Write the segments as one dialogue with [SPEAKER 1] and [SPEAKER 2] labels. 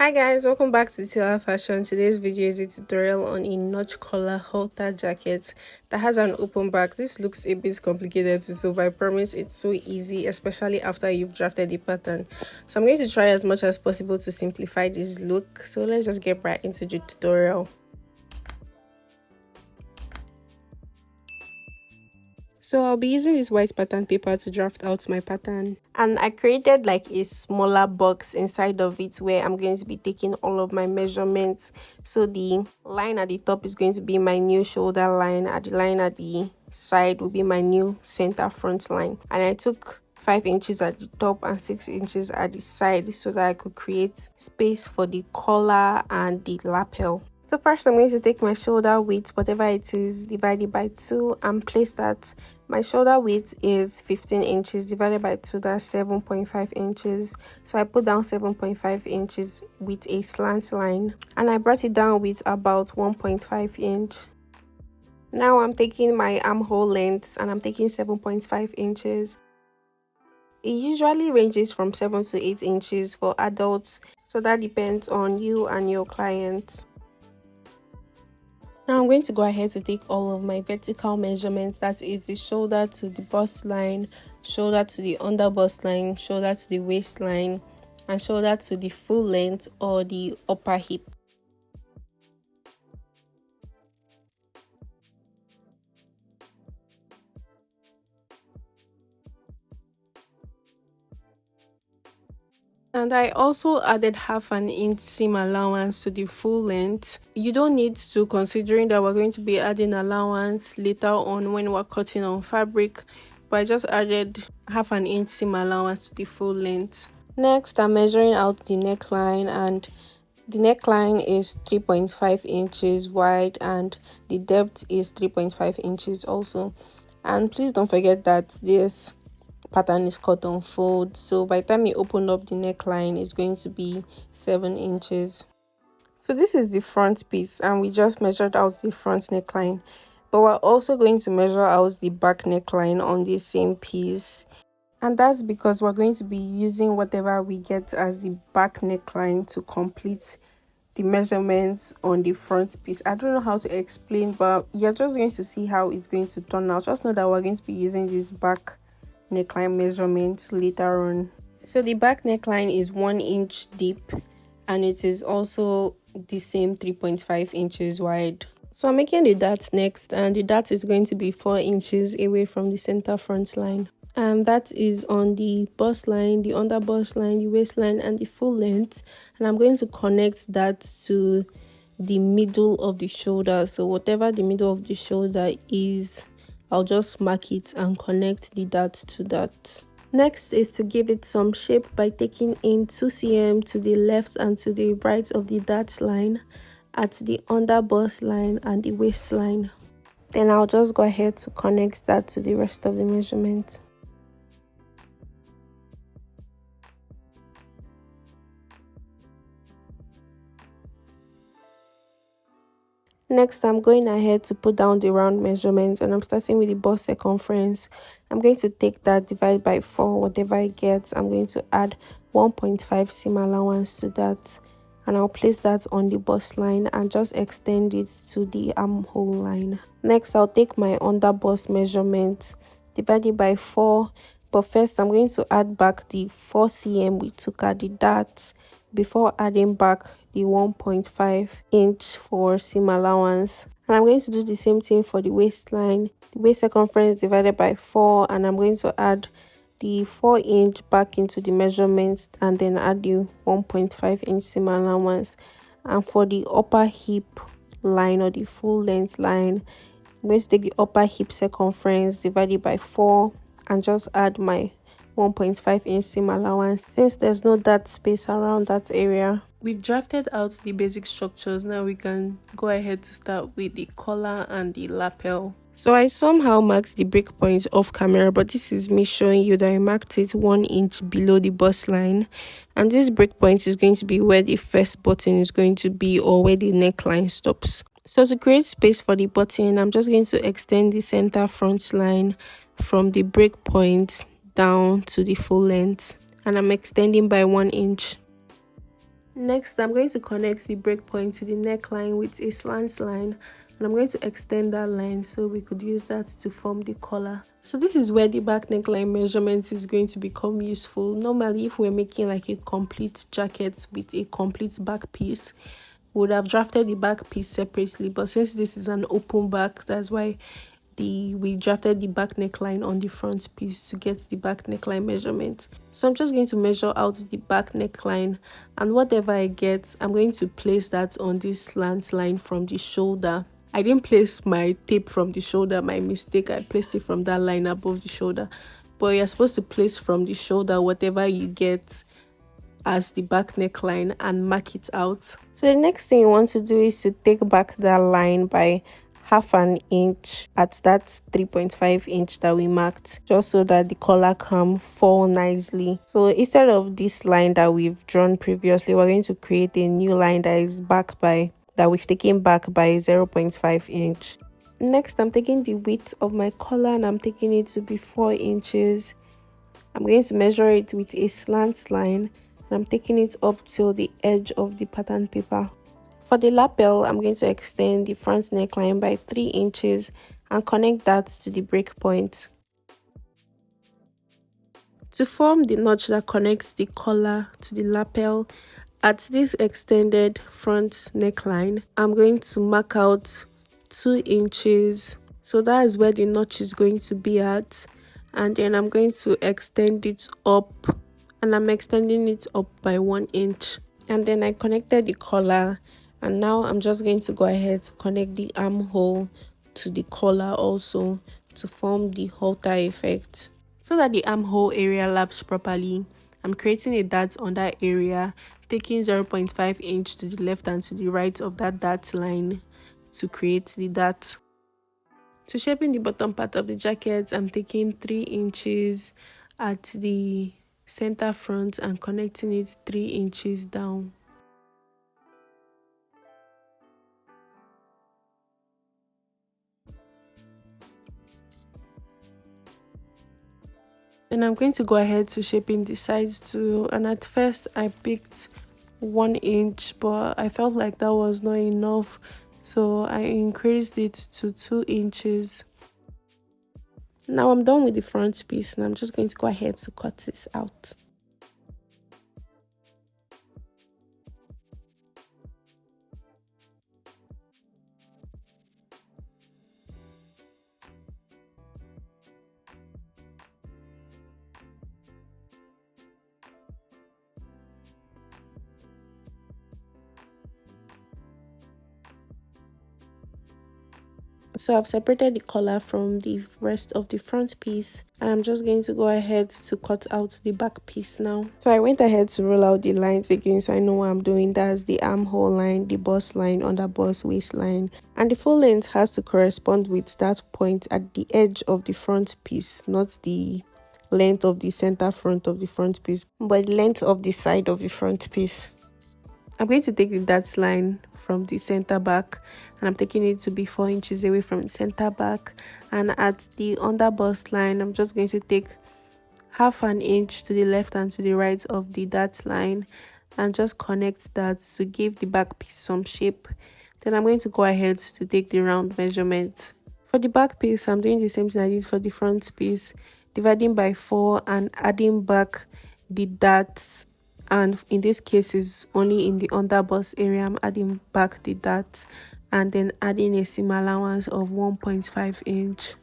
[SPEAKER 1] Hi guys, welcome back to Tila Fashion. Today's video is a tutorial on a notch collar halter jacket that has an open back. This looks a bit complicated to sew, but I promise it's so easy, especially after you've drafted the pattern. So I'm going to try as much as possible to simplify this look. So let's just get right into the tutorial. So I'll be using this white pattern paper to draft out my pattern. And I created like a smaller box inside of it where I'm going to be taking all of my measurements. So the line at the top is going to be my new shoulder line, and the line at the side will be my new center front line. And I took 5 inches at the top and 6 inches at the side so that I could create space for the collar and the lapel. So first I'm going to take my shoulder width, whatever it is, divided by 2 and place that. My shoulder width is 15 inches divided by 2, that's 7.5 inches. So I put down 7.5 inches with a slant line and I brought it down with about 1.5 inch. Now I'm taking my armhole length and I'm taking 7.5 inches. It usually ranges from 7 to 8 inches for adults, so that depends on you and your client. Now I'm going to go ahead to take all of my vertical measurements, that is the shoulder to the bust line, shoulder to the under bust line, shoulder to the waistline, and shoulder to the full length or the upper hip. And I also added half an inch seam allowance to the full length. You don't need to, considering that we're going to be adding allowance later on when we're cutting on fabric, but I just added half an inch seam allowance to the full length. Next, I'm measuring out the neckline, and the neckline is 3.5 inches wide and the depth is 3.5 inches also. And please don't forget that this pattern is cut on fold, so by the time you open up the neckline it's going to be 7 inches. So this is the front piece and we just measured out the front neckline, but we're also going to measure out the back neckline on this same piece, and that's because we're going to be using whatever we get as the back neckline to complete the measurements on the front piece. I don't know how to explain, but you're just going to see how it's going to turn out. Just know that we're going to be using this back neckline measurement later on. So the back neckline is 1 inch deep and it is also the same 3.5 inches wide. So I'm making the dart next, and the dart is going to be 4 inches away from the center front line, and that is on the bust line, the under bust line, the waistline, and the full length. And I'm going to connect that to the middle of the shoulder. So whatever the middle of the shoulder is, I'll just mark it and connect the dart to that. Next is to give it some shape by taking in 2 cm to the left and to the right of the dart line at the under bust line and the waistline. Then I'll just go ahead to connect that to the rest of the measurement. Next, I'm going ahead to put down the round measurements, and I'm starting with the bust circumference. I'm going to take that, divide by 4, whatever I get. I'm going to add 1.5 seam allowance to that, and I'll place that on the bust line and just extend it to the armhole line. Next, I'll take my under bust measurement, divide it by 4, but first I'm going to add back the 4 cm we took at the dart before adding back the 1.5 inch for seam allowance. And I'm going to do the same thing for the waistline. The waist circumference divided by 4, and I'm going to add the 4 inch back into the measurements and then add the 1.5 inch seam allowance. And for the upper hip line or the full length line, I'm going to take the upper hip circumference divided by 4 and just add my 1.5 inch seam allowance since there's no dart space around that area. We've drafted out the basic structures. Now we can go ahead to start with the collar and the lapel. So I somehow marked the breakpoint off camera, but this is me showing you that I marked it 1 inch below the bust line, and this breakpoint is going to be where the first button is going to be, or where the neckline stops. So to create space for the button, I'm just going to extend the center front line from the breakpoint down to the full length, and I'm extending by 1 inch. Next, I'm going to connect the breakpoint to the neckline with a slant line, and I'm going to extend that line so we could use that to form the collar. So this is where the back neckline measurement is going to become useful. Normally, if we're making like a complete jacket with a complete back piece, we would have drafted the back piece separately, but since this is an open back, that's why we drafted the back neckline on the front piece to get the back neckline measurement. So I'm just going to measure out the back neckline, and whatever I get, I'm going to place that on this slant line from the shoulder. I didn't place my tape from the shoulder, my mistake. I placed it from that line above the shoulder, but you're supposed to place from the shoulder whatever you get as the back neckline and mark it out. So the next thing you want to do is to take back that line by half an inch at that 3.5 inch that we marked, just so that the collar can fall nicely. So instead of this line that we've drawn previously, we're going to create a new line that we've taken back by 0.5 inch. Next, I'm taking the width of my collar and I'm taking it to be 4 inches. I'm going to measure it with a slant line, and I'm taking it up till the edge of the pattern paper. For the lapel, I'm going to extend the front neckline by 3 inches and connect that to the break point. To form the notch that connects the collar to the lapel, at this extended front neckline, I'm going to mark out 2 inches. So that is where the notch is going to be at. And then I'm going to extend it up, and I'm extending it up by 1 inch. And then I connected the collar, and now I'm just going to go ahead to connect the armhole to the collar also to form the halter effect. So that the armhole area laps properly, I'm creating a dart on that area, taking 0.5 inch to the left and to the right of that dart line to create the dart. To shaping the bottom part of the jacket, I'm taking 3 inches at the center front and connecting it 3 inches down. And I'm going to go ahead to shaping the sides too. And at first I picked 1 inch, but I felt like that was not enough, so I increased it to 2 inches. Now I'm done with the front piece, and I'm just going to go ahead to cut this out. So I've separated the collar from the rest of the front piece, and I'm just going to go ahead to cut out the back piece now. So I went ahead to roll out the lines again, so I know what I'm doing. That's the armhole line, the bust line, under bust waistline, and the full length has to correspond with that point at the edge of the front piece, not the length of the center front of the front piece, but the length of the side of the front piece. I'm going to take the dart line from the center back, and I'm taking it to be 4 inches away from the center back. And at the under bust line, I'm just going to take half an inch to the left and to the right of the dart line and just connect that to give the back piece some shape. Then I'm going to go ahead to take the round measurement. For the back piece, I'm doing the same thing I did for the front piece, dividing by 4 and adding back the darts. And in this case is only in the underbust area. I'm adding back the darts and then adding a seam allowance of 1.5 inch.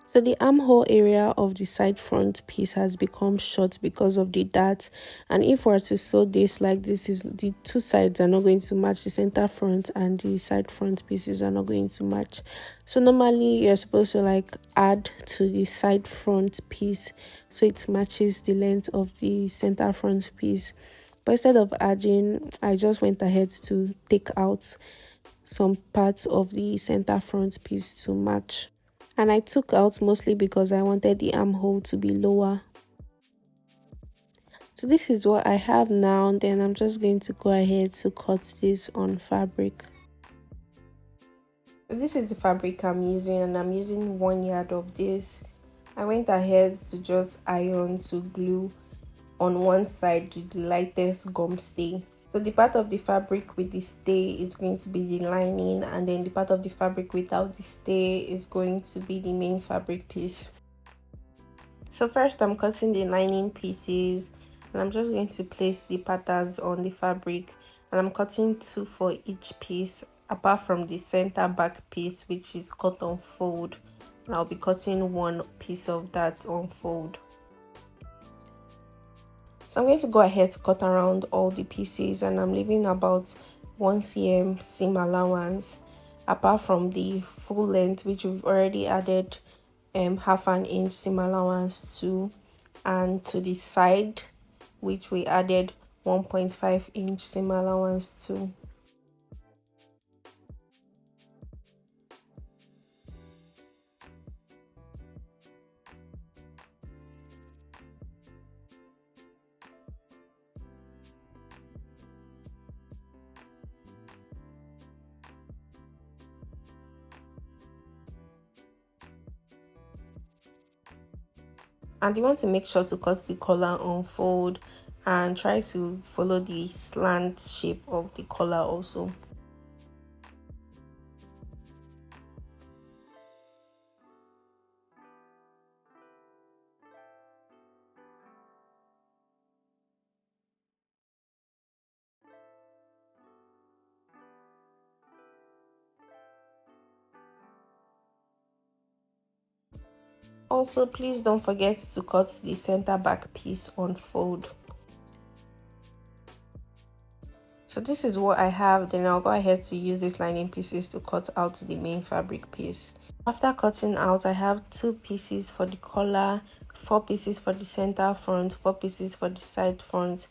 [SPEAKER 1] So the armhole area of the side front piece has become short because of the dart, and if we're to sew this like this, is the two sides are not going to match. The center front and the side front pieces are not going to match. So normally you're supposed to like add to the side front piece so it matches the length of the center front piece, but instead of adding, I just went ahead to take out some parts of the center front piece to match. And I took out mostly because I wanted the armhole to be lower. So this is what I have now. Then I'm just going to go ahead to cut this on fabric. This is the fabric I'm using, and I'm using 1 yard of this. I went ahead to just iron to glue on one side with the lightest gum stay. So the part of the fabric with the stay is going to be the lining, and then the part of the fabric without the stay is going to be the main fabric piece. So first I'm cutting the lining pieces, and I'm just going to place the patterns on the fabric, and I'm cutting 2 for each piece apart from the center back piece, which is cut on fold, and I'll be cutting 1 piece of that on fold. So I'm going to go ahead to cut around all the pieces, and I'm leaving about 1 cm seam allowance apart from the full length, which we've already added half an inch seam allowance to, and to the side, which we added 1.5 inch seam allowance to. And you want to make sure to cut the collar on fold and try to follow the slant shape of the collar also. Also, please don't forget to cut the center back piece on fold. So this is what I have. Then I'll go ahead to use these lining pieces to cut out the main fabric piece. After cutting out, I have 2 pieces for the collar, 4 pieces for the center front, 4 pieces for the side front,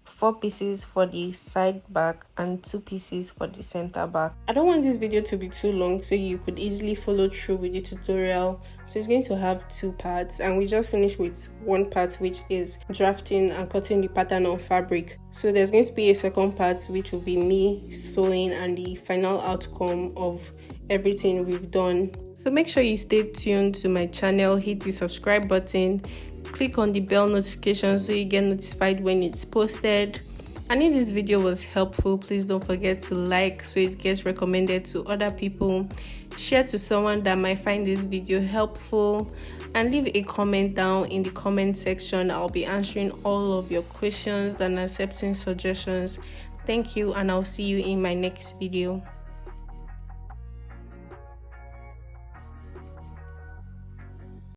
[SPEAKER 1] 4 pieces for the side back, and 2 pieces for the center back. I don't want this video to be too long, so you could easily follow through with the tutorial. So it's going to have 2 parts, and we just finished with 1 part, which is drafting and cutting the pattern on fabric. So there's going to be a second part, which will be me sewing and the final outcome of everything we've done. So make sure you stay tuned to my channel, hit the subscribe button, click on the bell notification so you get notified when it's posted. And if this video was helpful, please don't forget to like so it gets recommended to other people. Share to someone that might find this video helpful, and leave a comment down in the comment section. I'll be answering all of your questions and accepting suggestions. Thank you, and I'll see you in my next video.